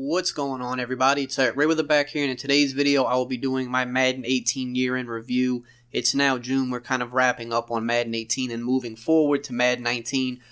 What's going on, everybody? It's EricRayweather back here, and in today's video I will be doing my Madden 18 year-end review. It's now June. We're kind of wrapping up on Madden 18 and moving forward to Madden 19.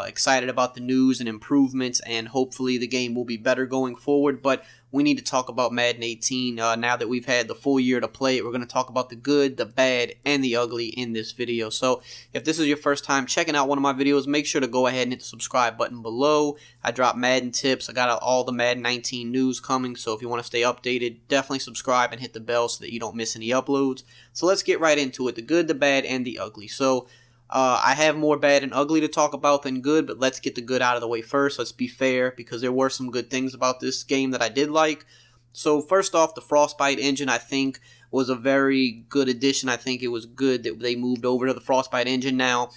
Excited about the news and improvements, and hopefully the game will be better going forward, but we need to talk about Madden 18 now that we've had the full year to play it. We're going to talk about the good, the bad, and the ugly in this video. So if this is your first time checking out one of my videos, make sure to go ahead and hit the subscribe button below. I drop Madden tips. I got all the Madden 19 news coming, so if you want to stay updated, definitely subscribe and hit the bell so that you don't miss any uploads. So let's get right into it, the good, the bad, and the ugly. So I have more bad and ugly to talk about than good, but let's get the good out of the way first. Let's be fair, because there were some good things about this game that I did like. So first off, the Frostbite Engine, I think, was a very good addition. I think it was good that they moved over to the Frostbite Engine now.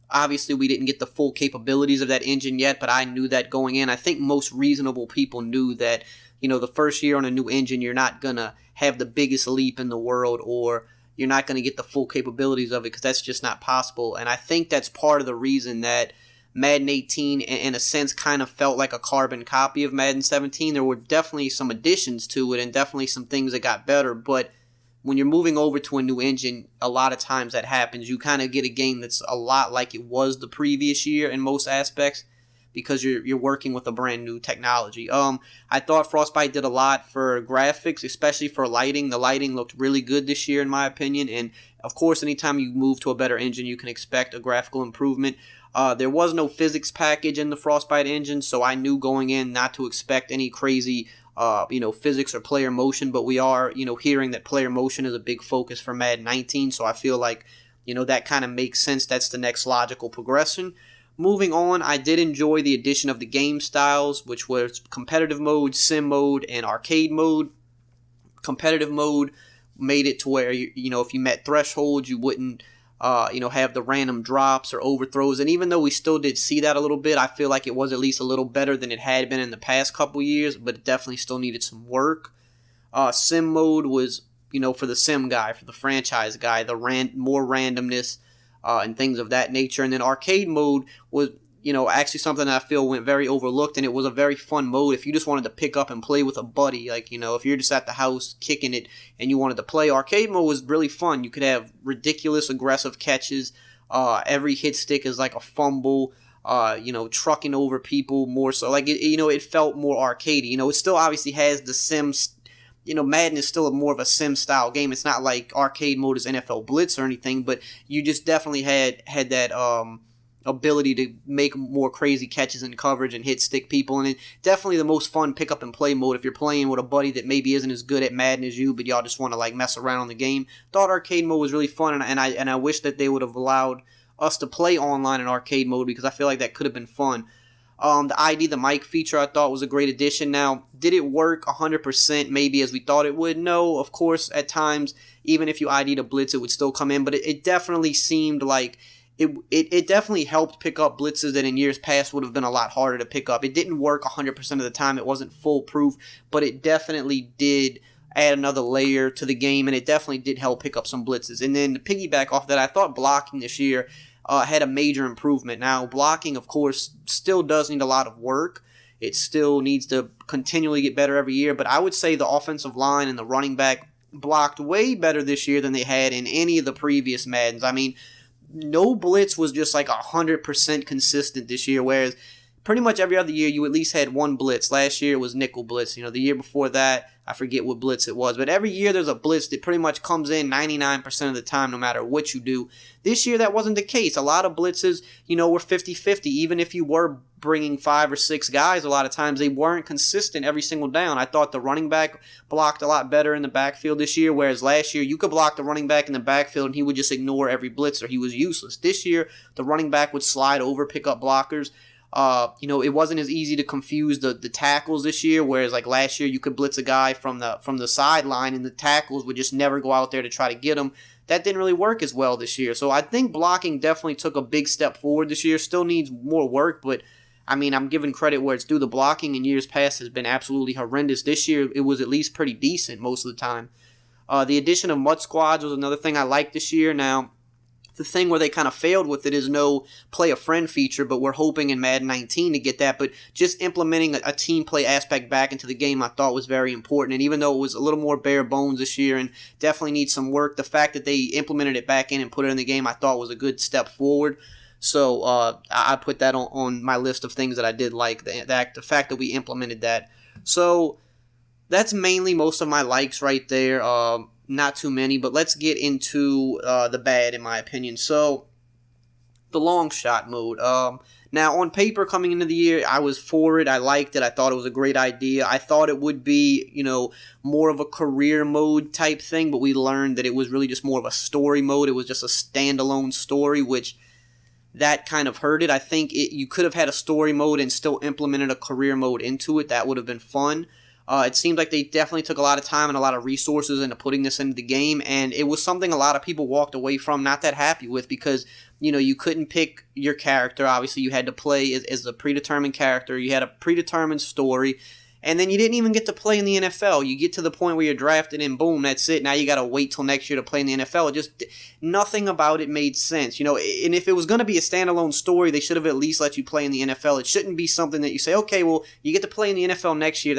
Obviously, we didn't get the full capabilities of that engine yet, but I knew that going in. I think most reasonable people knew that, you know, the first year on a new engine, you're not going to have the biggest leap in the world, or you're not going to get the full capabilities of it, because that's just not possible. And I think that's part of the reason that Madden 18, in a sense, kind of felt like a carbon copy of Madden 17. There were definitely some additions to it and definitely some things that got better, but when you're moving over to a new engine, a lot of times that happens. You kind of get a game that's a lot like it was the previous year in most aspects, because you're working with a brand new technology. I thought Frostbite did a lot for graphics, especially for lighting. The lighting looked really good this year, in my opinion, and of course, anytime you move to a better engine, you can expect a graphical improvement. There was no physics package in the Frostbite engine, so I knew going in not to expect any crazy physics or player motion, but we are, hearing that player motion is a big focus for Madden 19, so I feel like, that kind of makes sense. That's the next logical progression. Moving on, I did enjoy the addition of the game styles, which was competitive mode, sim mode, and arcade mode. Competitive mode made it to where, if you met thresholds, you wouldn't, have the random drops or overthrows. And even though we still did see that a little bit, I feel like it was at least a little better than it had been in the past couple years, but it definitely still needed some work. Sim mode was, for the sim guy, for the franchise guy, the more randomness, and things of that nature. And then arcade mode was, actually something that I feel went very overlooked, and it was a very fun mode if you just wanted to pick up and play with a buddy. Like, if you're just at the house kicking it and you wanted to play, arcade mode was really fun. You could have ridiculous aggressive catches. Every hit stick is like a fumble, trucking over people more so. Like, it felt more arcadey. It still obviously has the Sims. Madden is still more of a sim style game. It's not like arcade mode is NFL Blitz or anything, but you just definitely had that ability to make more crazy catches and coverage and hit stick people. And it definitely the most fun pick up and play mode if you're playing with a buddy that maybe isn't as good at Madden as you, but y'all just want to like mess around on the game. Thought arcade mode was really fun, and I wish that they would have allowed us to play online in arcade mode, because I feel like that could have been fun. The ID the mic feature I thought was a great addition. Now, did it work 100% maybe as we thought it would? No, of course, at times, even if you ID'd a blitz, it would still come in, but it definitely seemed like it definitely helped pick up blitzes that in years past would have been a lot harder to pick up. It didn't work 100% of the time. It wasn't foolproof, but it definitely did add another layer to the game, and it definitely did help pick up some blitzes. And then to piggyback off that, I thought blocking this year had a major improvement. Now, blocking, of course, still does need a lot of work. It still needs to continually get better every year, but I would say the offensive line and the running back blocked way better this year than they had in any of the previous Maddens. I mean, no blitz was just like 100% consistent this year, whereas pretty much every other year you at least had one blitz. Last year it was nickel blitz. The year before that, I forget what blitz it was, but every year there's a blitz that pretty much comes in 99% of the time no matter what you do. This year that wasn't the case. A lot of blitzes, were 50-50. Even if you were bringing 5 or 6 guys, a lot of times they weren't consistent every single down. I thought the running back blocked a lot better in the backfield this year, whereas last year you could block the running back in the backfield and he would just ignore every blitzer. He was useless. This year the running back would slide over, pick up blockers. It wasn't as easy to confuse the tackles this year, whereas like last year you could blitz a guy from the sideline and the tackles would just never go out there to try to get him. That didn't really work as well this year. So I think blocking definitely took a big step forward this year. Still needs more work, but I mean, I'm giving credit where it's due. The blocking in years past has been absolutely horrendous. This year it was at least pretty decent most of the time. The addition of Mutt Squads was another thing I liked this year. Now, The thing where they kind of failed with it is no play a friend feature, but we're hoping in Madden 19 to get that. But just implementing a team play aspect back into the game I thought was very important. And even though it was a little more bare bones this year and definitely needs some work, the fact that they implemented it back in and put it in the game I thought was a good step forward. So I put that on my list of things that I did like, the fact that we implemented that. So that's mainly most of my likes right there. Not too many, but let's get into the bad, in my opinion. So, the Longshot Mode. Now, on paper, coming into the year, I was for it. I liked it. I thought it was a great idea. I thought it would be, more of a career mode type thing, but we learned that it was really just more of a story mode. It was just a standalone story, which that kind of hurt it. I think you could have had a story mode and still implemented a career mode into it. That would have been fun. It seemed like they definitely took a lot of time and a lot of resources into putting this into the game, and it was something a lot of people walked away from not that happy with because, you couldn't pick your character. Obviously, you had to play as a predetermined character. You had a predetermined story, and then you didn't even get to play in the NFL. You get to the point where you're drafted and boom, that's it. Now you got to wait till next year to play in the NFL. Nothing about it made sense, and if it was going to be a standalone story, they should have at least let you play in the NFL. It shouldn't be something that you say, okay, well, you get to play in the NFL next year.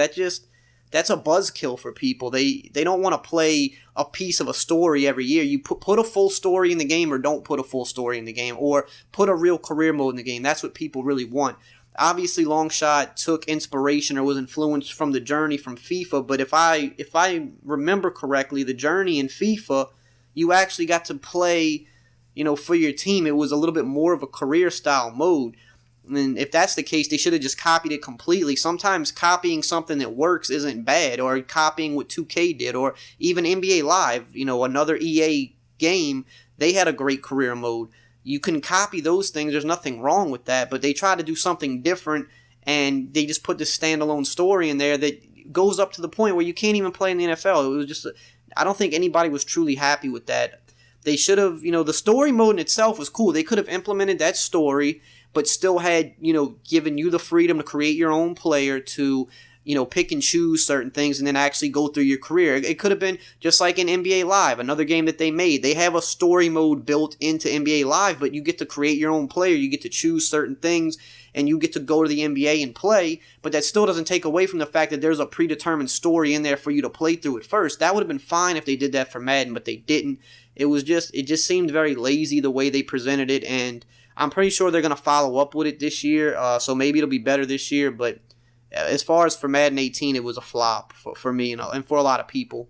That's a buzzkill for people. They don't want to play a piece of a story every year. You put a full story in the game or don't put a full story in the game or put a real career mode in the game. That's what people really want. Obviously, Longshot took inspiration or was influenced from the journey from FIFA, but if I remember correctly, the journey in FIFA, you actually got to play, for your team. It was a little bit more of a career-style mode. And if that's the case, they should have just copied it completely. Sometimes copying something that works isn't bad, or copying what 2K did, or even NBA Live, another EA game, they had a great career mode. You can copy those things, there's nothing wrong with that, but they try to do something different, and they just put this standalone story in there that goes up to the point where you can't even play in the NFL. It was just, I don't think anybody was truly happy with that. They should have, the story mode in itself was cool. They could have implemented that story, but still had, given you the freedom to create your own player to, pick and choose certain things and then actually go through your career. It could have been just like in NBA Live, another game that they made. They have a story mode built into NBA Live, but you get to create your own player. You get to choose certain things, and you get to go to the NBA and play, but that still doesn't take away from the fact that there's a predetermined story in there for you to play through it first. That would have been fine if they did that for Madden, but they didn't. It just seemed very lazy the way they presented it, and I'm pretty sure they're going to follow up with it this year, so maybe it'll be better this year, but as far as for Madden 18, it was a flop for me and for a lot of people.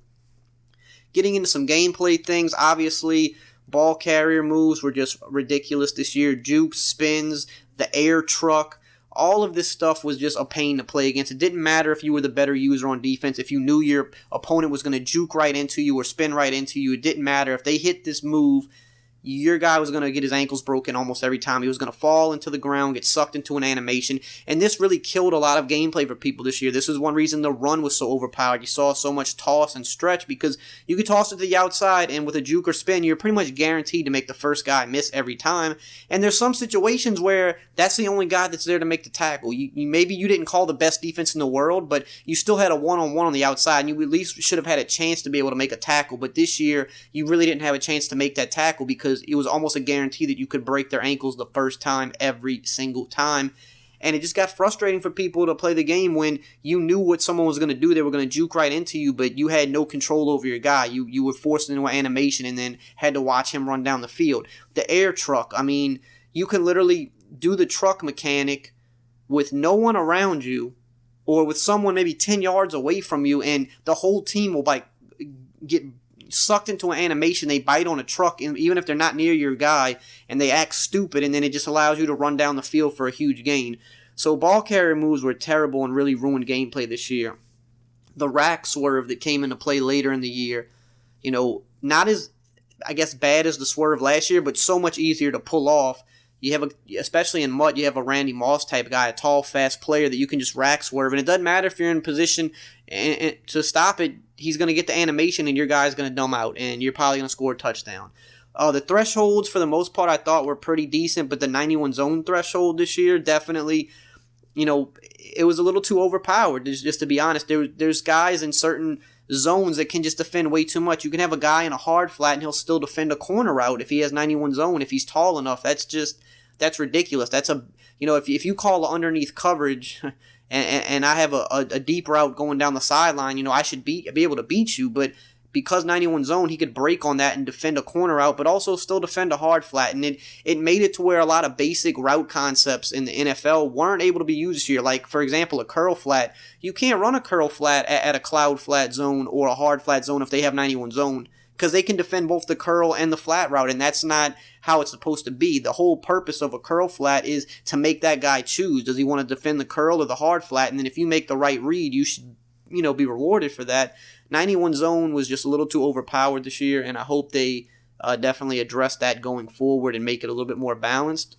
Getting into some gameplay things, obviously, ball carrier moves were just ridiculous this year. Jukes, spins, the air truck, all of this stuff was just a pain to play against. It didn't matter if you were the better user on defense, if you knew your opponent was going to juke right into you or spin right into you. It didn't matter. If they hit this move, your guy was going to get his ankles broken almost every time. He was going to fall into the ground, get sucked into an animation, and this really killed a lot of gameplay for people this year. This is one reason the run was so overpowered. You saw so much toss and stretch because you could toss it to the outside, and with a juke or spin, you're pretty much guaranteed to make the first guy miss every time, and there's some situations where that's the only guy that's there to make the tackle. Maybe you didn't call the best defense in the world, but you still had a one-on-one on the outside, and you at least should have had a chance to be able to make a tackle, but this year, you really didn't have a chance to make that tackle because it was almost a guarantee that you could break their ankles the first time every single time. And it just got frustrating for people to play the game when you knew what someone was going to do. They were going to juke right into you, but you had no control over your guy. You were forced into an animation and then had to watch him run down the field. The air truck, I mean, you can literally do the truck mechanic with no one around you or with someone maybe 10 yards away from you, and the whole team will get sucked into an animation. They bite on a truck, even if they're not near your guy, and they act stupid, and then it just allows you to run down the field for a huge gain. So ball carrier moves were terrible and really ruined gameplay this year. The rack swerve that came into play later in the year, not as, I guess, bad as the swerve last year, but so much easier to pull off. You have especially in Mutt, you have a Randy Moss type guy, a tall, fast player that you can just rack swerve, and it doesn't matter if you're in position to stop it. He's going to get the animation, and your guy's going to dumb out, and you're probably going to score a touchdown. The thresholds, for the most part, I thought were pretty decent, but the 91 zone threshold this year definitely, it was a little too overpowered, just to be honest. There's guys in certain zones that can just defend way too much. You can have a guy in a hard flat and he'll still defend a corner route if he has 91 zone, if he's tall enough. That's ridiculous. That's if you call underneath coverage and I have a deep route going down the sideline, I should be able to beat you, but because 91 zone, he could break on that and defend a corner route, but also still defend a hard flat. And it made it to where a lot of basic route concepts in the NFL weren't able to be used this year. Like, for example, a curl flat. You can't run a curl flat at a cloud flat zone or a hard flat zone if they have 91 zone, because they can defend both the curl and the flat route, and that's not how it's supposed to be. The whole purpose of a curl flat is to make that guy choose. Does he want to defend the curl or the hard flat? And then if you make the right read, you should be rewarded for that. 91 zone was just a little too overpowered this year, and I hope they definitely address that going forward and make it a little bit more balanced.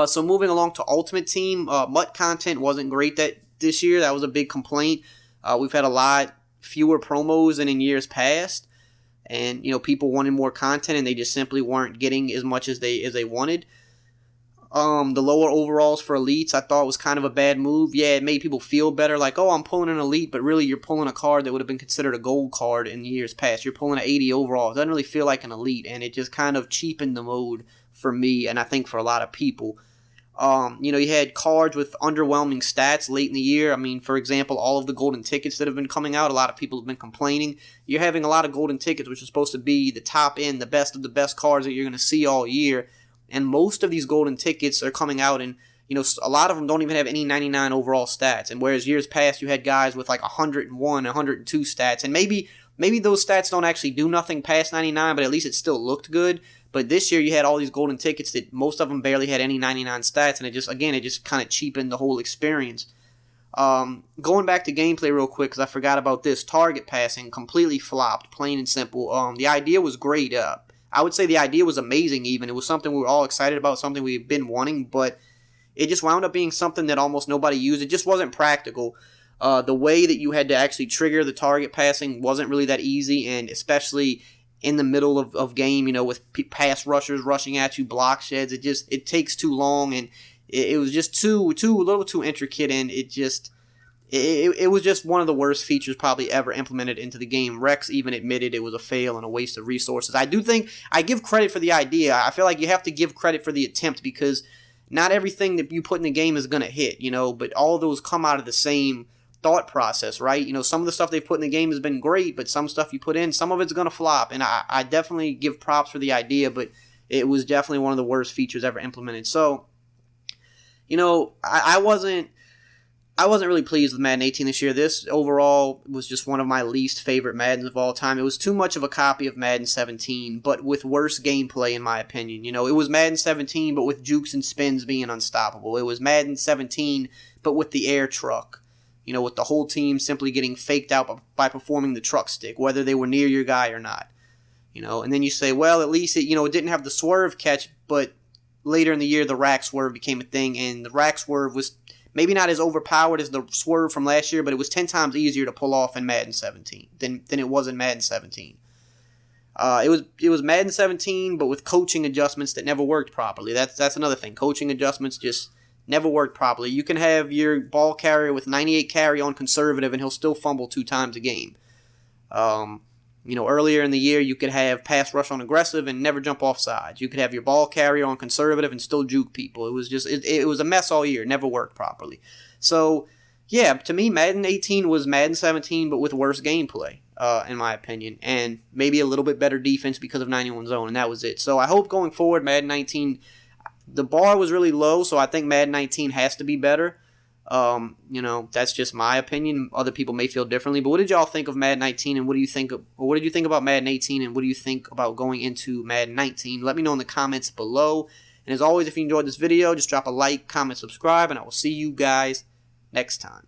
So moving along to Ultimate Team, Mutt content wasn't great this year. That was a big complaint. We've had a lot fewer promos than in years past, and people wanted more content, and they just simply weren't getting as much as they wanted. The lower overalls for elites I thought was kind of a bad move. Yeah, it made people feel better, like, oh, I'm pulling an elite, but really you're pulling a card that would have been considered a gold card in years past. You're pulling an 80 overall. It doesn't really feel like an elite, and it just kind of cheapened the mode for me, and I think for a lot of people. You had cards with underwhelming stats late in the year. I mean, for example, all of the golden tickets that have been coming out, a lot of people have been complaining. You're having a lot of golden tickets, which are supposed to be the top end, the best of the best cards that you're going to see all year. And most of these golden tickets are coming out, and a lot of them don't even have any 99 overall stats. And whereas years past, you had guys with like 101, 102 stats, and maybe those stats don't actually do nothing past 99, but at least it still looked good. But this year, you had all these golden tickets that most of them barely had any 99 stats, and it just kind of cheapened the whole experience. Going back to gameplay real quick, because I forgot about this, target passing completely flopped, plain and simple. The idea was great. I would say the idea was amazing even. It was something we were all excited about, something we've been wanting, but it just wound up being something that almost nobody used. It just wasn't practical. The way that you had to actually trigger the target passing wasn't really that easy, and especially in the middle of game, with pass rushers rushing at you, block sheds, it takes too long, and it was just a little too intricate, and it was just one of the worst features probably ever implemented into the game. Rex even admitted it was a fail and a waste of resources. I do think I give credit for the idea. I feel like you have to give credit for the attempt, because not everything that you put in the game is going to hit, but all of those come out of the same thought process, right? Some of the stuff they've put in the game has been great, but some stuff you put in, some of it's going to flop, and I definitely give props for the idea, but it was definitely one of the worst features ever implemented. So, I wasn't really pleased with Madden 18 this year. This overall was just one of my least favorite Maddens of all time. It was too much of a copy of Madden 17, but with worse gameplay in my opinion. It was Madden 17, but with jukes and spins being unstoppable. It was Madden 17, but with the air truck. With the whole team simply getting faked out by performing the truck stick, whether they were near your guy or not. And then you say, well, at least it didn't have the swerve catch, but later in the year the rack swerve became a thing, and the rack swerve was maybe not as overpowered as the swerve from last year, but it was 10 times easier to pull off in Madden 17 than it was in Madden 17. It was Madden 17, but with coaching adjustments that never worked properly. That's another thing. Coaching adjustments just never worked properly. You can have your ball carrier with 98 carry on conservative, and he'll still fumble 2 times a game. Earlier in the year, you could have pass rush on aggressive and never jump off sides. You could have your ball carrier on conservative and still juke people. It was just, it was a mess all year. It never worked properly. So, yeah, to me, Madden 18 was Madden 17, but with worse gameplay, in my opinion. And maybe a little bit better defense because of 91 zone, and that was it. So I hope going forward, Madden 19, the bar was really low, so I think Madden 19 has to be better. That's just my opinion. Other people may feel differently, but what did y'all think of Madden 19, and what did you think about Madden 18, and what do you think about going into Madden 19? Let me know in the comments below. And as always, if you enjoyed this video, just drop a like, comment, subscribe, and I will see you guys next time.